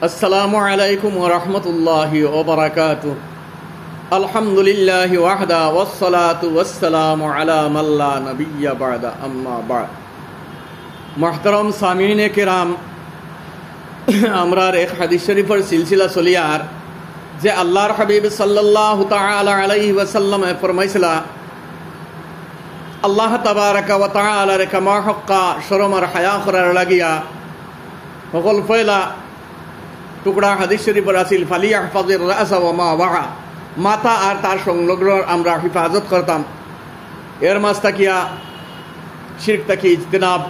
আসসালামু আলাইকুম ওয়া রাহমাতুল্লাহি ওয়া বারাকাতুহু। আলহামদুলিল্লাহি ওয়াহদা ওয়াসসালাতু ওয়াসসালামু আলা মান লা নাবিয়্যা বা'দা, আম্মা বা'দ। মুহতারাম সামিঈনে কিরাম, আমরার এক হাদিস শরীফের সিলসিলা চলিয়ার যে আল্লাহর হাবিব সাল্লাল্লাহু তাআলা আলাইহি ওয়াসাল্লামে ফরমাইছিলা, আল্লাহ তাবারাকা ওয়া তাআলার কামা হক্কা শরমার হায়া করার লাগিয়া সকল পয়লা টুকরা হাদিস শরীফের আসিল ফালিয়াহফাজির রাসা ওয়া মা ওয়া, মাথা আর তার সংলগ্ন আমরা হিফাজত করতাম। এর মাঝ তাকিয়া শিরক তাকি ইজতিনাব,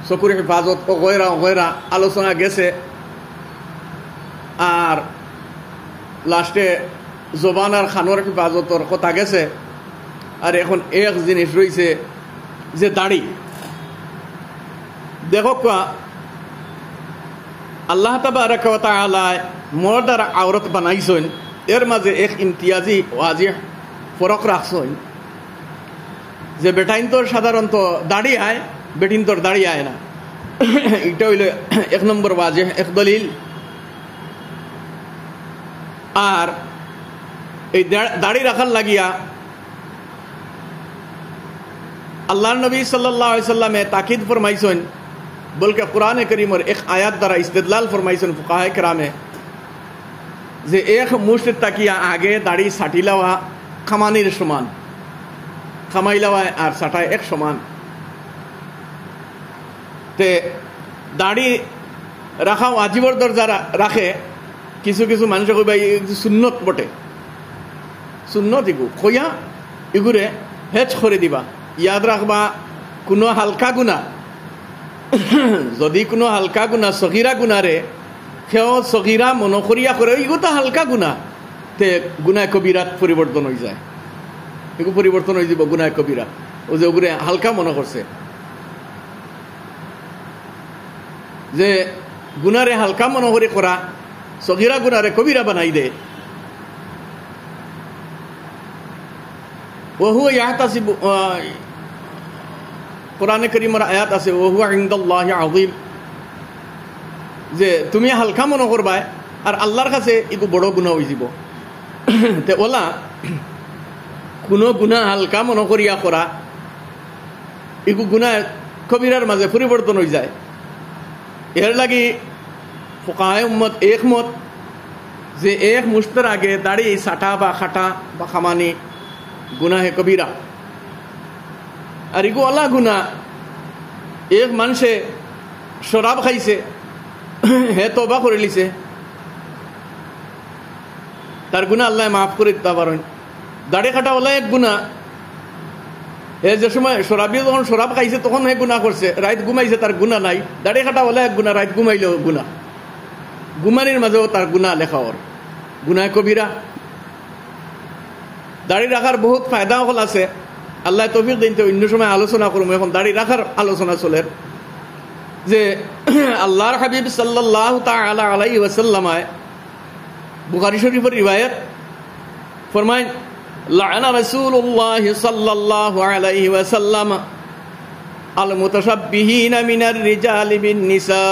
চকুর হিফাজত ও গয়রা আলোচনা গেছে। আর লাস্টে জবান আর খানোর হিফাজতর কথা গেছে। আর এখন এক জিনিস রয়েছে যে দাড়ি। দেখো আল্লাহ তাবারাকা ওয়া তাআলা মর্দ আর আওরত বানাইছেন, এর মাঝে এক ইমতিয়াজি ওয়াজিহ ফরক রাখছেন যে বেটাইন তোর সাধারণত দাড়ি আয়, বেটিন তোর দাড়ি আয় না। এটা হইল এক নম্বর ওয়াজিহ, এক দলিল। আর এই দাড়ি রাখার লাগিয়া আল্লাহর নবী সাল্লাল্লাহু আলাইহি সাল্লামে তাকিদ ফরমাইছেন, বলকে কুরআনে কারীমের এক আয়াত দ্বারা ইস্তেদলাল ফরমাইছেন ফুকাহায়ে কেরামে যে এক মুষ্ট তাকিয়া আগে দাড়ি ছাটি লওয়া খামানির সমান, খামাই লওয়া আর ছাটায় এক সমান। তে দাড়ি রাখা ওয়াজিবর দরজা রাখে। কিছু কিছু মানুষ কইবা সুন্নত বটে, সুন্নত ইগু কইয়া ইগুরে হেচ করে দিবা। ইয়াদ রাখবা, কোনো হালকা গুণা, যদি কোনো হালকা গুণা সগীরা গুণারে সেও সগীরা মনকরিয়া করে, ইগো তো হালকা গুণা, তে গুনায় কবিরাত পরিবর্তন হয়ে যায়। এগু পরিবর্তন হয়ে যাব গুনায় কবিরা, ও যে ওগুলো হালকা মনে করছে। যে গুনারে হালকা মনে করে করা সগীরা গুনারে কবিরা বানাই দে। ওহু ইয়াহতাসিবু, কোরআনে কারীমের আয়াত আছে, ওহু ইনদাল্লাহি আযীম, যে তুমি হালকা মনে করবা আর আল্লাহর কাছে এগু বড় গুনাহ হয়ে যাব। তে ওলা কোনো গুনাহ হালকা মনে করিয়া করা এগু গুনাহ কবিরার মাঝে পরিবর্তন হয়ে যায়। এর লাগি ফুকাহায়ে উম্মত একমত যে এক মুস্তের আগে দাড়ি ছাটা বা খাটা বা খামানি গুনাহে কবিরা। আর ইগু আল্লাহ গুনা। এক মানুষে শরাব খাইছে, হে তওবা করে লিছে, তার গুনাহ আল্লাহ মাফ করে দিতে পারেন। দাড়ি কাটা ওলা এক গুনাহ। হে যে সময় শরাবি যখন শরাব খাইছে তখন হে গুনাহ করছে, রাত ঘুমাইছে তার গুনাহ নাই। দাড়ি কাটা ওলা এক গুনাহ, রাত ঘুমাইলেও গুনাহ। ঘুমানির মাঝেও তার গুনাহ লেখা ওর গুনাহ কবিরা। দাড়ি রাখার বহুত ফায়দা হল আছে, আল্লাহ তৌফিক দিন। তো অন্য সময় আলোচনা করবো, এখন দাড়ি রাখার আলোচনা চলে। যে আল্লাহর হাবিব সাল্লাল্লাহু তাআলা আলাইহি ওয়াসাল্লাম বুখারী শরীফের রিওয়ায়াত ফরমায়, লাআনা রাসূলুল্লাহ সাল্লাল্লাহু আলাইহি ওয়াসাল্লাম আল মুতাশাব্বিহিনা মিনার রিজালি বিন নিসা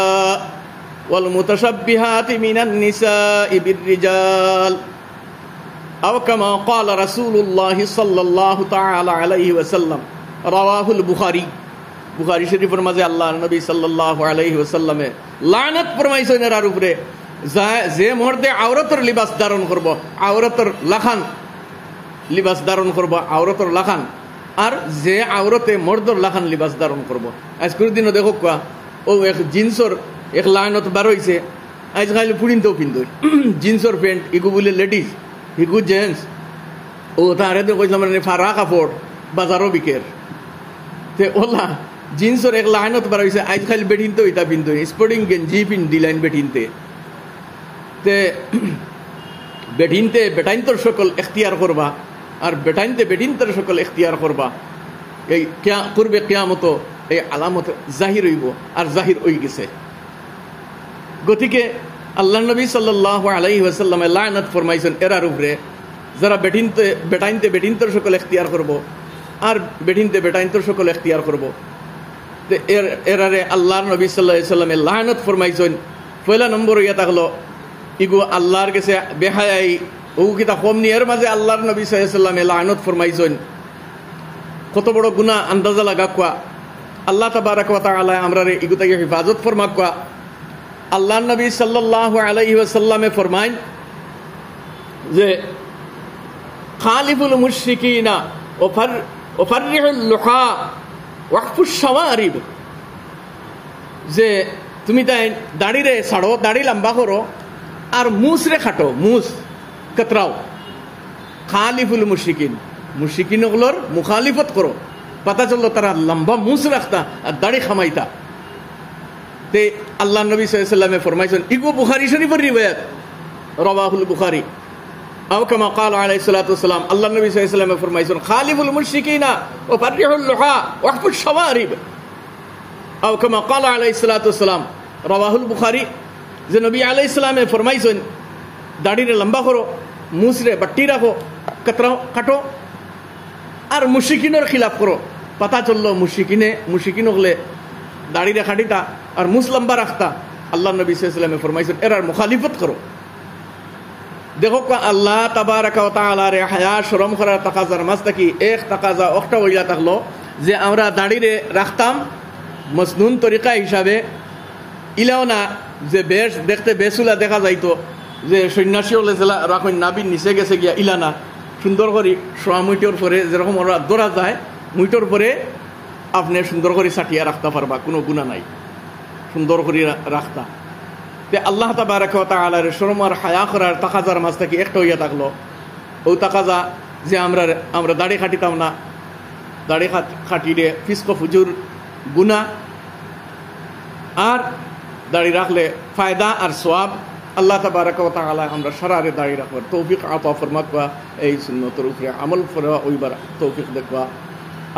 ওয়াল মুতাশাব্বিহাতি মিনান নিসাই বির রিজাল আও কামা ক্বালা রাসূলুল্লাহ সাল্লাল্লাহু তাআলা আলাইহি ওয়াসাল্লাম, রাওয়াহুল বুখারী। বুখারী শরীফের মাঝে আল্লাহর নবী সাল্লাল্লাহু আলাইহি ওয়াসাল্লামে লানত ফরমাইছেন এর উপরে, যে মর্দে আওরাতের লিবাস ধারণ করব, আওরাতের লাখান লিবাস ধারণ করব, আওরাতের লাখান, আর যে আওরতে মর্দর লাখান লিবাস ধারণ করব। আজকের দিনও দেখো কোয়া ও এক জিন্সর এক লাইনত বার হয়েছে, আজকাল পুরিনতেও পিন্ধই জিন্সর প্যান্ট, ইগু বলে লেডিস, ইগু জেন্টস। ও তারে তো কইলাম মানে ফারা কাপড় বাজারও বিকের। তে ওলা জিন্সর এক লাইনত বার হয়েছে, আজকাল বেঠিনতে ইটা পিন্ধই, স্পোর্টিং গেঞ্জি পিন্ধি লাইন বেঠিনতে। তে বেঠিনতে বেটাইন্তর সকল এখতিয়ার করবা, আর বেটাইনতে বেঠিনতর সকল এখতিয়ার করবা। এই পূর্বে কিয়ামত এই আলামত জাহির হইব, আর জাহির হয়ে গেছে। গতিকে আল্লাহ নবী সাল্লাল্লাহু আলাইহি ওয়াসাল্লামে লানত ফরমাইছেন এরার উপরে, যারা বেটাইনতে বেঠিনতর সকল এখতিয়ার করব, আর বেঠিনতে বেটাইন্তর সকল এখতিয়ার করব। এরারে আল্লাহর নবী সাল্লাল্লাহু আলাইহি ওয়াসাল্লামে লানত ফরমাইছেন পয়লা নম্বর ইয়া থাকলো ইগো আল্লাহর কাছে বেহায়াই ও কিতা কম নি। এর মাঝে আল্লাহর নবী সাল্লাল্লাহু আলাইহি ওয়াসাল্লাম লানত ফরমাইছেন, কত বড় গুনাহ আন্দাজা লাগা কোয়া। আল্লাহ তাবারাক ওয়া তাআলা আমরারে ইগো থেকে হেফাজত ফরমাক কোয়া। আল্লাহর নবী সাল্লাল্লাহু আলাইহি ওয়াসাল্লামে ফরমাইন যে খালিফুল মুশরিকিনা ওয়াফাররিহুল লুহা ওয়াকফুশ শাওয়ারিব, যে তুমি তাই দাড়িরে ছাড়ো, দাড়ি লম্বা করো, আর মুসরে খাটো, মুস কতরাও। খালিফুল মুশরিকিন, মুশরিকিন ওগুলোর মুখালিফত করো। পাতা চললো তারা লম্বা মুস রাখতা আর দাড়ি খামাইতা। তে আল্লাহ নবী সাল্লাল্লাহু আলাইহি ওয়াসাল্লামে ফরমাইছেন, ইগো বুখারী শরীফের রিওয়ায়াত, রাওয়াহুল বুখারী। আও কামা ক্বাল আলাইহিস সালাতু ওয়াস সালাম, আল্লাহ নবী সাল্লাল্লাহু আলাইহি ওয়াসাল্লামে ফরমাইছেন, খালিফুল মুশরিকিনা ওয়া ফাররিহুল লুহা ওয়াকফুশ শাওয়ারিব। আও কামা ক্বাল আলাইহিস সালাতু ওয়াস সালাম, রাওয়াহুল বুখারী, যে নবী আলাইহিস সালামে ফরমাইছেন দাড়িরে লম্বা করো, মুসরে বাট্টি রাখো, কতরাও কাটো, আর মুশরিকিনের খিলাফ করো। পাতা চললো মুশরিকিন হলে দাড়িরে খাটিতা আর মুস লম্বা রাখতা। আল্লাহ নবী সাল্লাল্লাহু আলাইহি ওয়াসাল্লামে ফরমাইছেন এরার মুখালিফত করো। দেখো আল্লাহ তাবারাকা ওয়া তাআলা রে হায়া শরম করার তাকাজার মাঝ থাকি এক তাকাজা একটা হইয়া থাকলো যে আমরা দাড়িরে রাখতাম মসনুন তরিকা হিসাবে, ইলাও না যে বেশ দেখতে বেসুলা দেখা যাইতো, যে সন্ন্যাসী হলে জেলা রাখুন নাবির নিচে গেছে গিয়া ইলানা সুন্দর করে সোয়া মুইটোর পরে যেরকম ওরা দৌড়া যায়, মুইটোর পরে আপনি সুন্দর করে সাটিয়া রাখতে পারবা, কোনো গুণা নাই, সুন্দর করে রাখতা। তে আল্লাহ তাবারাকা ওয়া তাআলার শরম আর হায়া করার তাকাজার মাঝ থেকে একটা হইয়া থাকলো ও তাকাজা যে আমরা দাড়ি খাটিতাম না, দাড়ি খাটিলে ফিস্ক ফুজুর গুনাহ, আর দাড়ি রাখলে ফায়দা আর সওয়াব। আল্লাহ তাবারাকা ওয়া তাআলা আমরা সারারে দাড়ি রাখবার তৌফিক আতা ফরমাক বা এই সুন্নতের উপরে আমল করা ওইবার তৌফিক দেখবা।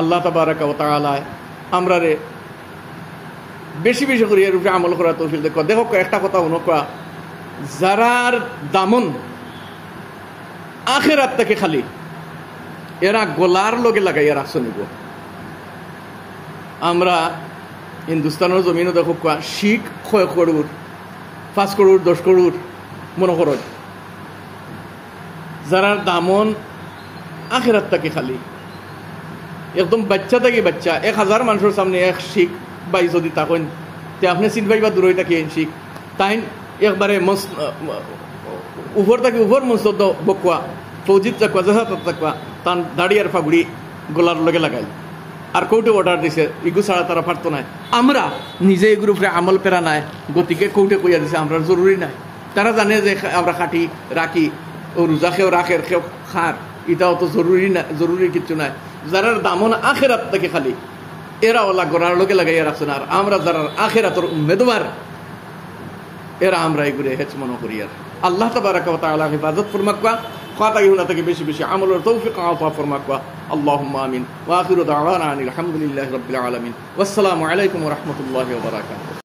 আল্লাহ তাবারাকা ওয়া তাআলা আমরারে বেশি বেশি করে এর উপরে আমল করা তৌফিক দেখবা। দেখো একটা কথা অনুকা, যারার দামন আখিরাত থেকে খালি এরা গোলার লগে লাগাইয়া রাখছে নিব। আমরা হিন্দুস্তানের জমিনও দেখো শিখ 6 করোড় 5 করোড় 10 করোড় মনে করো, যারার দামন আখিরাত থেকে খালি একদম বাচ্চা থেকে বাচ্চা 1000 মানুষের সামনে এক শিখ বাই যদি তখন তে আপনি সিট বাই বা দূরই থাকি শিখ তাই একবারে উপর থেকে উপর মসদ বকুয়া ফৌজিত চাকুয়া জাহাত চাকুয়া তান দাড়ি আর ফাগুড়ি গোলার লগে লাগাই আর কোর্টে অর্ডার দিছে, ইগু ছাড়া তারা পারতো না। আমরা নিজে এগুলোর উপরে আমল পেরা নাই, গতিকে কোর্টে কইয়া দিছে আমরা জরুরি নাই। তারা জানে যে আমরা খাটি রাখি, ও রোজা খেয়েও রাখে খেয়েও খার, এটাও তো জরুরি না, জরুরি কিছু নাই। যারা দামন আখেরাত থেকে খালি এরা ওলা গোড়ার লোকে লাগাইয়া রাখছে না। আর আমরা যারা আখেরাতর উম্মেদবার এরা আমরা এগুলো হেচ মনে করি। আর আল্লাহ তাবারাকা ওয়া তাআলা হেফাজত ফরমাক কথা ইহুনা থেকে বেশি বেশি আমলের তৌফিক আতা ফরমাক। আল্লাহুম্মা আমিন ওয়া আখিরু দাওয়ানা আনিল হামদুলিল্লাহি রাব্বিল আলামিন। ওয়াসসালামু আলাইকুম ওয়া রাহমাতুল্লাহি ওয়া বারাকাতুহু।